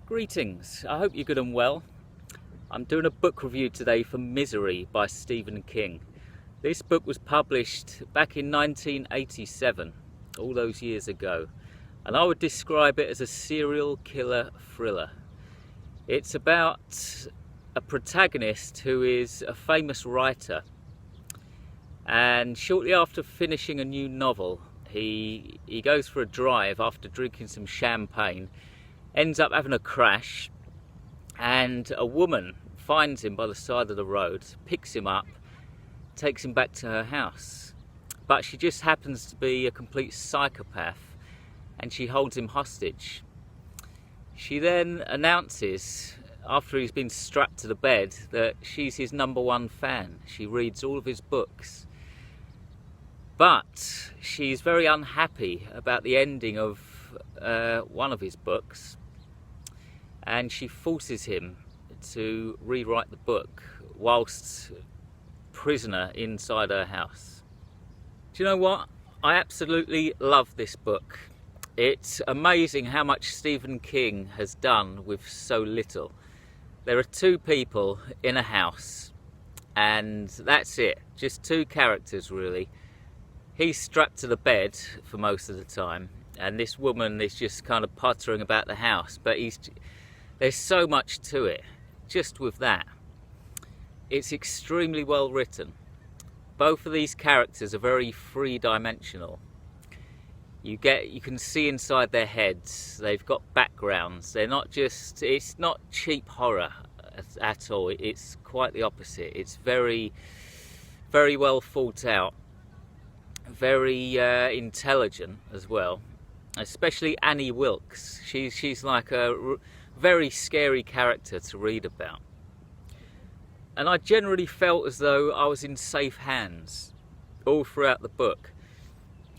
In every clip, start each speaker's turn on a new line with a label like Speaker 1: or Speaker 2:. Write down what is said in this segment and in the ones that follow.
Speaker 1: Greetings, I hope you're good and well. I'm doing a book review today for Misery by Stephen King. This book was published back in 1987, all those years ago, and I would describe it as a serial killer thriller. It's about a protagonist who is a famous writer, and shortly after finishing a new novel, he goes for a drive after drinking some champagne, ends up having a crash, and a woman finds him by the side of the road, picks him up, takes him back to her house. But she just happens to be a complete psychopath, and she holds him hostage. She then announces, after he's been strapped to the bed, that she's his #1 fan. She reads all of his books. But she's very unhappy about the ending of one of his books, and she forces him to rewrite the book whilst prisoner inside her house. Do you know what? I absolutely love this book. It's amazing how much Stephen King has done with so little. There are two people in a house, and that's it. Just two characters, really. He's strapped to the bed for most of the time, and this woman is just kind of pottering about the house, but there's so much to it. Just with that, it's extremely well written. Both of these characters are very three-dimensional. You can see inside their heads. They've got backgrounds. They're not just, it's not cheap horror at all. It's quite the opposite. It's very, very well thought out, very intelligent as well. Especially Annie Wilkes. She's like a very scary character to read about. And I generally felt as though I was in safe hands all throughout the book.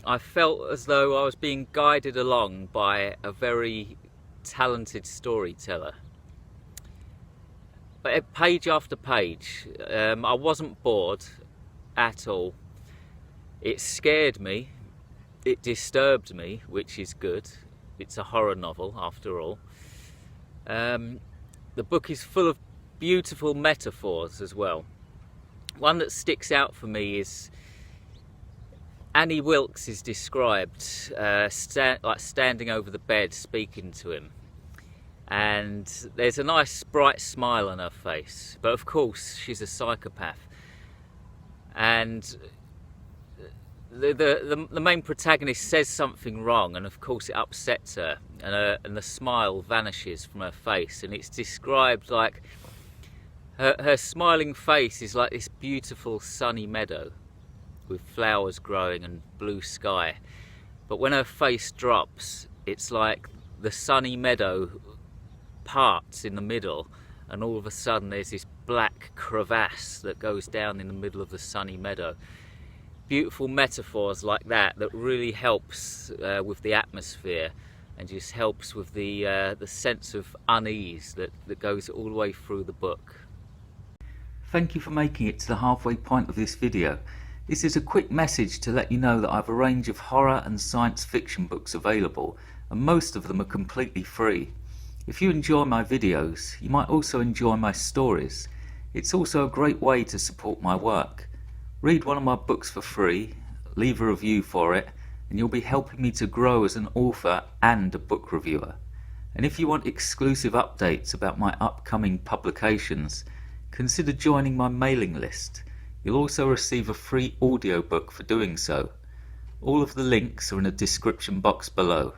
Speaker 1: I felt as though I was being guided along by a very talented storyteller. But page after page, I wasn't bored at all. It scared me, it disturbed me, which is good. It's a horror novel after all. The book is full of beautiful metaphors as well. One that sticks out for me is Annie Wilkes is described like standing over the bed speaking to him, and there's a nice bright smile on her face, but of course she's a psychopath, and the main protagonist says something wrong, and of course it upsets her, and the smile vanishes from her face, and it's described like her smiling face is like this beautiful sunny meadow with flowers growing and blue sky, but when her face drops, it's like the sunny meadow parts in the middle, and all of a sudden there's this black crevasse that goes down in the middle of the sunny meadow. Beautiful metaphors like that really helps with the atmosphere, and just helps with the sense of unease that goes all the way through the book. Thank you for making it to the halfway point of this video. This is a quick message to let you know that I have a range of horror and science fiction books available, and most of them are completely free. If you enjoy my videos, you might also enjoy my stories. It's also a great way to support my work. Read one of my books for free, leave a review for it, and you'll be helping me to grow as an author and a book reviewer. And if you want exclusive updates about my upcoming publications, consider joining my mailing list. You'll also receive a free audiobook for doing so. All of the links are in the description box below.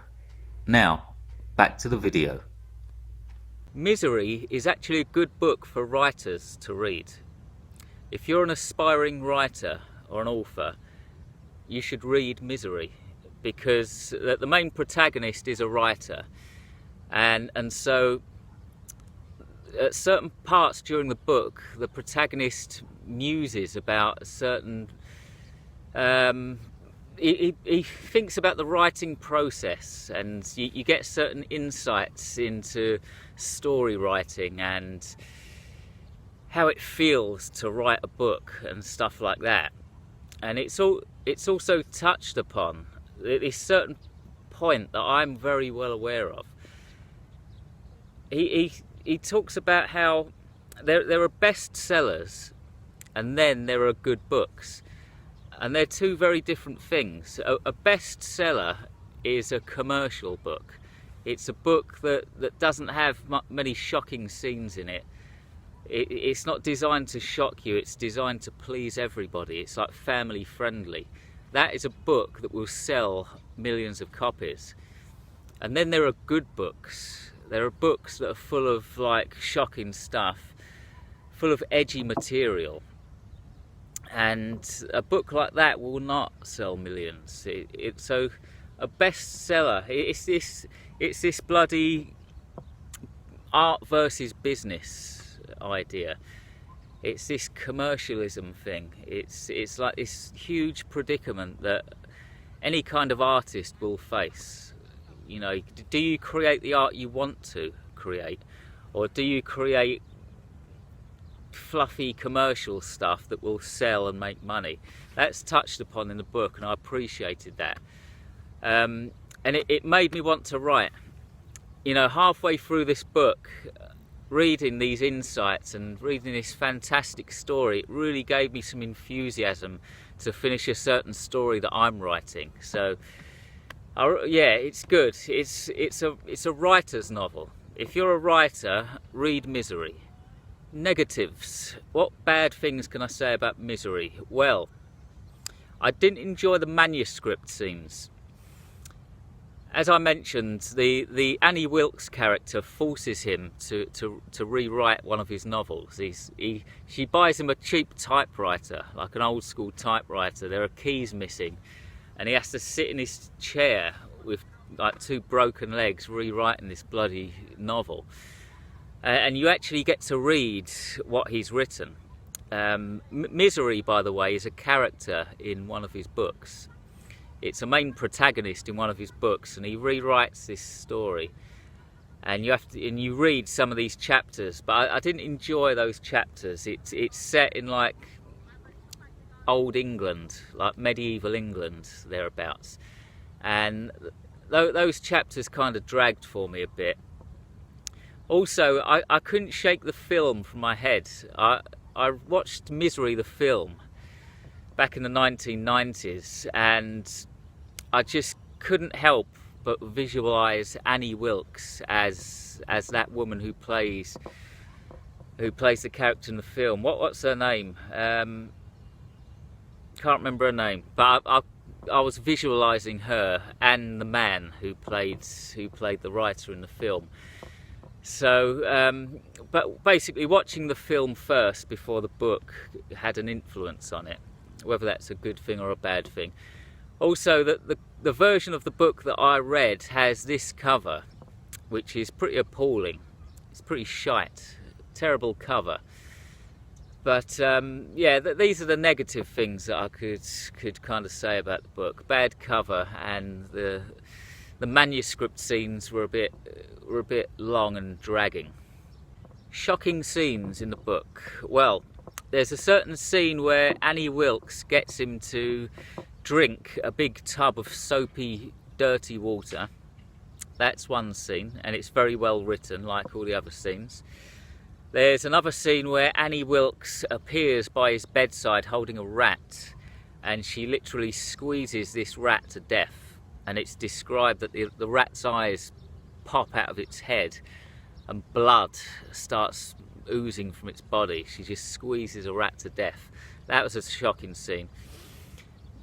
Speaker 1: Now, back to the video. Misery is actually a good book for writers to read. If you're an aspiring writer or an author, you should read Misery, because the main protagonist is a writer, and so at certain parts during the book, the protagonist muses about a certain he thinks about the writing process, and you get certain insights into story writing and how it feels to write a book and stuff like that. And it's also touched upon this certain point that I'm very well aware of. he talks about how there are bestsellers and then there are good books, and they're two very different things. A bestseller is a commercial book. It's a book that doesn't have many shocking scenes in it. It's not designed to shock you, it's designed to please everybody. It's like family friendly. That is a book that will sell millions of copies. And then there are good books. There are books that are full of like shocking stuff, full of edgy material. And a book like that will not sell millions. So a bestseller, it's this bloody art versus business idea. It's this commercialism thing. It's like this huge predicament that any kind of artist will face. You know, do you create the art you want to create, or do you create fluffy commercial stuff that will sell and make money? That's touched upon in the book, and I appreciated that. And it made me want to write. You know, halfway through this book, reading these insights and reading this fantastic story, it really gave me some enthusiasm to finish a certain story that I'm writing. So yeah, it's good. It's a writer's novel. If you're a writer, read Misery. Negatives. What bad things can I say about Misery? Well, I didn't enjoy the manuscript scenes. As I mentioned, the Annie Wilkes character forces him to rewrite one of his novels. She buys him a cheap typewriter, like an old school typewriter. There are keys missing, and he has to sit in his chair with like two broken legs rewriting this bloody novel. And you actually get to read what he's written. Misery, by the way, is a character in one of his books. It's a main protagonist in one of his books, and he rewrites this story. And you read some of these chapters, but I didn't enjoy those chapters. It's set in like old England, like medieval England, thereabouts. And those chapters kind of dragged for me a bit. Also, I couldn't shake the film from my head. I watched Misery, the film, back in the 1990s, and I just couldn't help but visualise Annie Wilkes as that woman who plays the character in the film. What's her name? Can't remember her name, but I was visualising her and the man who played the writer in the film. So, but basically watching the film first before the book had an influence on it, whether that's a good thing or a bad thing. Also, the version of the book that I read has this cover, which is pretty appalling. It's pretty shite, terrible cover. But yeah, these are the negative things that I could kind of say about the book. Bad cover, and the manuscript scenes were a bit long and dragging. Shocking scenes in the book. Well, there's a certain scene where Annie Wilkes gets him to drink a big tub of soapy, dirty water. That's one scene, and it's very well written, like all the other scenes. There's another scene where Annie Wilkes appears by his bedside holding a rat, and she literally squeezes this rat to death. And it's described that the rat's eyes pop out of its head and blood starts oozing from its body. She just squeezes a rat to death. That was a shocking scene.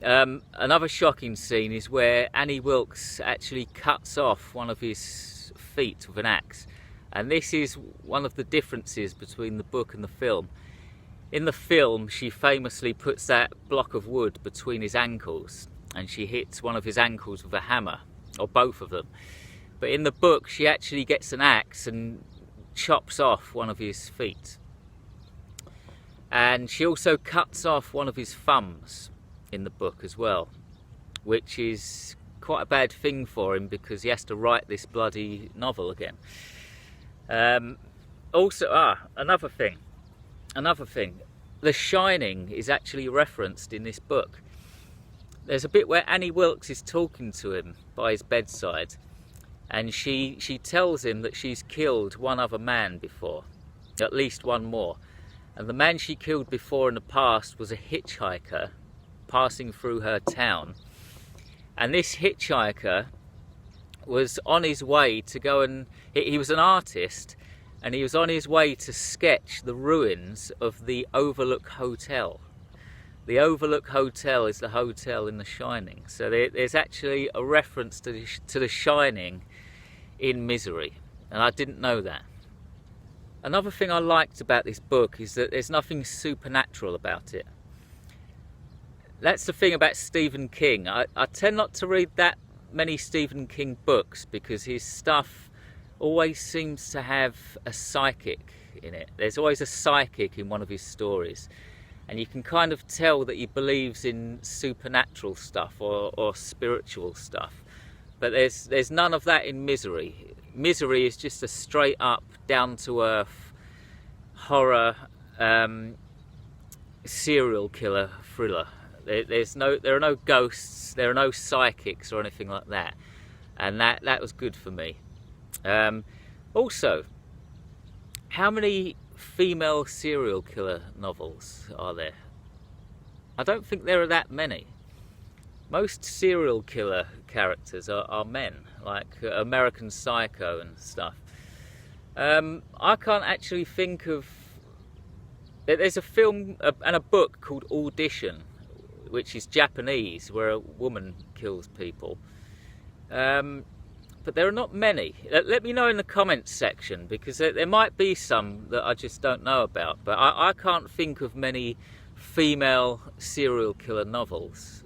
Speaker 1: Another shocking scene is where Annie Wilkes actually cuts off one of his feet with an axe. And this is one of the differences between the book and the film. In the film, she famously puts that block of wood between his ankles, and she hits one of his ankles with a hammer, or both of them. But in the book, she actually gets an axe and chops off one of his feet. And she also cuts off one of his thumbs in the book as well, which is quite a bad thing for him because he has to write this bloody novel again. Also, another thing. The Shining is actually referenced in this book. There's a bit where Annie Wilkes is talking to him by his bedside, and she tells him that she's killed one other man before, at least one more. And the man she killed before in the past was a hitchhiker passing through her town. And this hitchhiker was on his way to go and... He was an artist, and he was on his way to sketch the ruins of the Overlook Hotel. The Overlook Hotel is the hotel in The Shining. So there's actually a reference to The Shining in Misery, and I didn't know that. Another thing I liked about this book is that there's nothing supernatural about it. That's the thing about Stephen King. I tend not to read that many Stephen King books because his stuff always seems to have a psychic in it. There's always a psychic in one of his stories, and you can kind of tell that he believes in supernatural stuff or spiritual stuff. But there's none of that in Misery. Misery is just a straight up, down to earth horror serial killer thriller. There are no ghosts, there are no psychics or anything like that, and that was good for me. Also, how many female serial killer novels are there? I don't think there are that many. Most serial killer characters are men, like American Psycho and stuff. I can't actually think of... There's a film and a book called Audition, which is Japanese, where a woman kills people. But there are not many. Let me know in the comments section, because there might be some that I just don't know about. But I can't think of many female serial killer novels.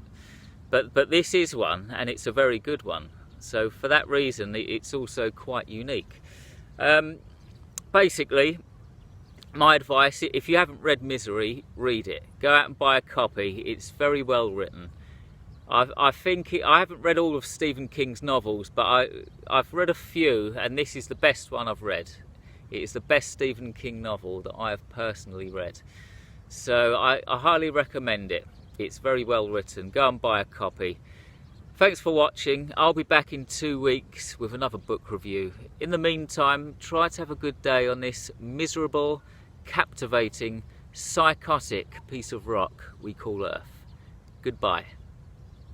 Speaker 1: But this is one, and it's a very good one. So for that reason, it's also quite unique. Basically, my advice, if you haven't read Misery, read it. Go out and buy a copy. It's very well written. I haven't read all of Stephen King's novels, but I've read a few, and this is the best one I've read. It is the best Stephen King novel that I have personally read. So I highly recommend it. It's very well written. Go and buy a copy. Thanks for watching. I'll be back in 2 weeks with another book review. In the meantime, try to have a good day on this miserable, captivating, psychotic piece of rock we call Earth. Goodbye.